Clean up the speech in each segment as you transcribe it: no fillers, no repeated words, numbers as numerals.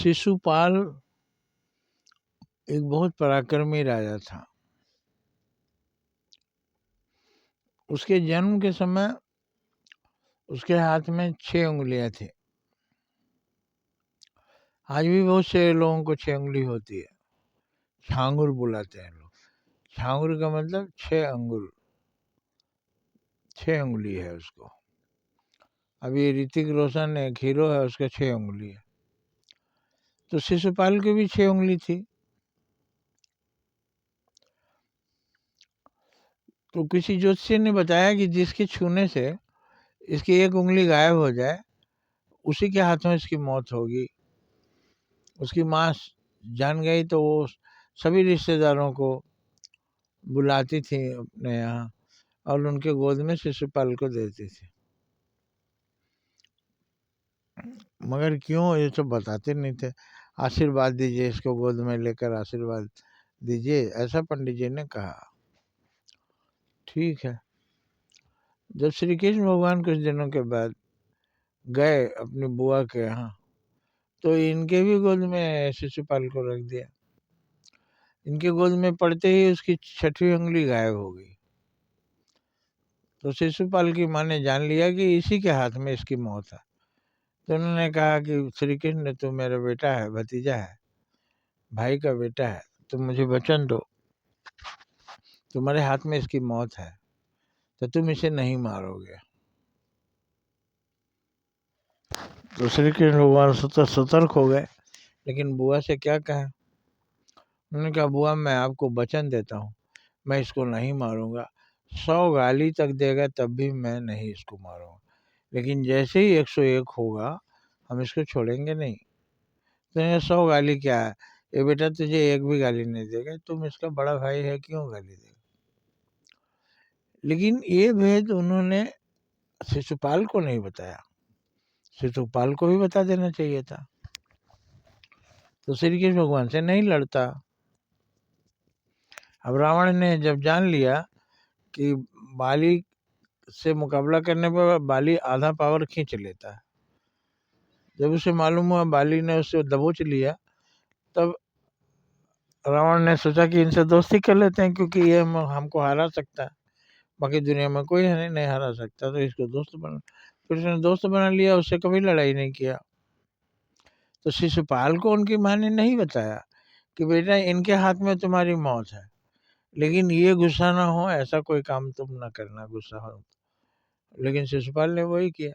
शिशुपाल एक बहुत पराक्रमी राजा था। उसके जन्म के समय उसके हाथ में 6 उंगलियां थी। आज भी बहुत से लोगों को 6 उंगली होती है। छांगुर बुलाते हैं लोग। छांगुर का मतलब 6 अंगुल, 6 उंगली है उसको। अभी ऋतिक रोशन एक हीरो है, उसका 6 उंगली है। तो शिशुपाल की भी 6 उंगली थी। तो किसी ज्योतिषी ने बताया कि जिसके छूने से इसकी एक उंगली गायब हो जाए, उसी के हाथों इसकी मौत होगी। उसकी माँ जान गई तो वो सभी रिश्तेदारों को बुलाती थी अपने यहाँ और उनके गोद में शिशुपाल को देती थी। मगर क्यों ये सब बताते नहीं थे। आशीर्वाद दीजिए, इसको गोद में लेकर आशीर्वाद दीजिए, ऐसा पंडित जी ने कहा। ठीक है। जब श्री कृष्ण भगवान कुछ दिनों के बाद गए अपनी बुआ के यहाँ, तो इनके भी गोद में शिशुपाल को रख दिया। इनके गोद में पड़ते ही उसकी 6वीं उंगली गायब हो गई। तो शिशुपाल की माँ ने जान लिया कि इसी के हाथ में इसकी मौत है। तो उन्होंने कहा कि श्री कृष्ण, तू मेरा बेटा है, भतीजा है, भाई का बेटा है, तुम मुझे वचन दो, तुम्हारे हाथ में इसकी मौत है तो तुम इसे नहीं मारोगे। तो श्री कृष्ण भगवान सतर्क हो गए, लेकिन बुआ से क्या कहें। उन्होंने कहा, बुआ मैं आपको वचन देता हूँ, मैं इसको नहीं मारूंगा। 100 गाली तक देगा तब भी मैं नहीं इसको मारूंगा, लेकिन जैसे ही 101 होगा हम इसको छोड़ेंगे नहीं। तो ये 100 गाली क्या है, ये बेटा तुझे एक भी गाली नहीं देगा, तुम इसका बड़ा भाई है, क्यों गाली देगा। लेकिन ये भेद उन्होंने शिशुपाल को नहीं बताया। शिशुपाल को भी बता देना चाहिए था, तो श्री कृष्ण भगवान से नहीं लड़ता। अब रावण ने जब जान लिया कि बाली से मुकाबला करने पर बाली आधा पावर खींच लेता है, जब उसे मालूम हुआ बाली ने उसे दबोच लिया, तब रावण ने सोचा कि इनसे दोस्ती कर लेते हैं, क्योंकि ये हमको हरा सकता है, बाकी दुनिया में कोई नहीं हरा सकता, तो इसको दोस्त बना। फिर उसने दोस्त बना लिया, उससे कभी लड़ाई नहीं किया। तो शिशुपाल को उनकी माँ ने नहीं बताया कि बेटा इनके हाथ में तुम्हारी मौत है, लेकिन ये गुस्सा ना हो, ऐसा कोई काम तुम ना करना, गुस्सा हो। लेकिन शिशुपाल ने वही किया।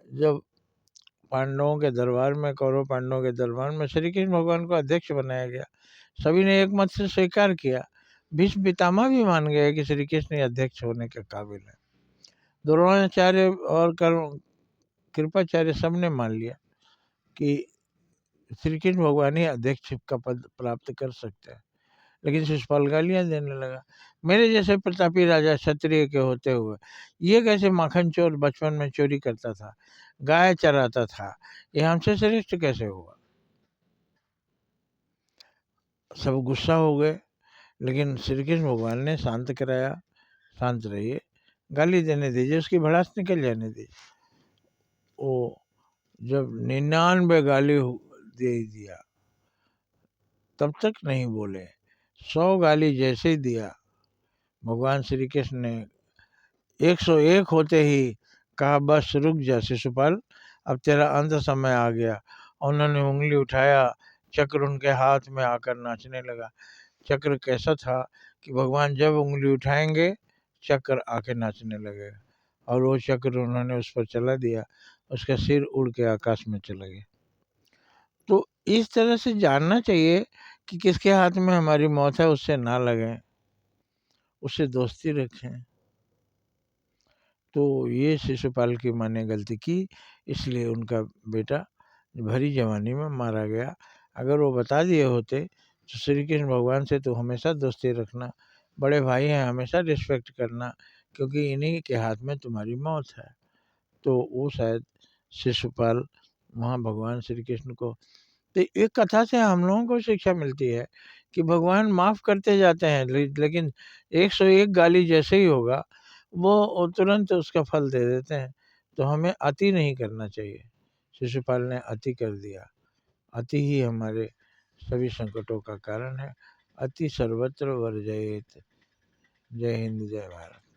जब पांडवों के दरबार में, कौरव पांडवों के दरबार में श्री कृष्ण भगवान को अध्यक्ष बनाया गया, सभी ने एक मत से स्वीकार किया। भीष्म पितामह भी मान गए कि श्री कृष्ण अध्यक्ष होने के काबिल है। द्रोणाचार्य और कृपाचार्य सबने मान लिया कि श्री कृष्ण भगवान ही अध्यक्ष का पद प्राप्त कर सकते हैं। लेकिन शिशुपाल गालियां देने लगा, मेरे जैसे प्रतापी राजा क्षत्रिय के होते हुए ये कैसे माखन चोर बचपन में चोरी करता था, गाय चराता था, ये हमसे श्रेष्ठ कैसे हुआ। सब गुस्सा हो गए, लेकिन श्री कृष्ण भगवान ने शांत कराया, शांत रहिए, गाली देने दीजिए, उसकी भड़ास निकल जाने दीजिए। वो जब 99 गाली दे दिया तब तक नहीं बोले। 100 गाली जैसे ही दिया, भगवान श्री कृष्ण ने 101 होते ही कहा, बस रुक जा शिशुपाल, अब तेरा अंत समय आ गया। उन्होंने उंगली उठाया, चक्र उनके हाथ में आकर नाचने लगा। चक्र कैसा था कि भगवान जब उंगली उठाएंगे चक्र आके नाचने लगेगा, और वो चक्र उन्होंने उस पर चला दिया, उसका सिर उड़ के आकाश में चला गया। तो इस तरह से जानना चाहिए कि किसके हाथ में हमारी मौत है, उससे ना लगें, उससे दोस्ती रखें। तो ये शिशुपाल की माँ ने गलती की, इसलिए उनका बेटा भरी जवानी में मारा गया। अगर वो बता दिए होते तो श्री कृष्ण भगवान से तो हमेशा दोस्ती रखना, बड़े भाई हैं, हमेशा रिस्पेक्ट करना, क्योंकि इन्हीं के हाथ में तुम्हारी मौत है। तो वो शायद शिशुपाल वहाँ भगवान श्री कृष्ण को, तो एक कथा से हम लोगों को शिक्षा मिलती है कि भगवान माफ़ करते जाते हैं, लेकिन 101 गाली जैसे ही होगा वो तुरंत उसका फल दे देते हैं। तो हमें अति नहीं करना चाहिए। शिशुपाल ने अति कर दिया अति ही हमारे सभी संकटों का कारण है। अति सर्वत्र वर्जयेत। जय हिंद, जय भारत।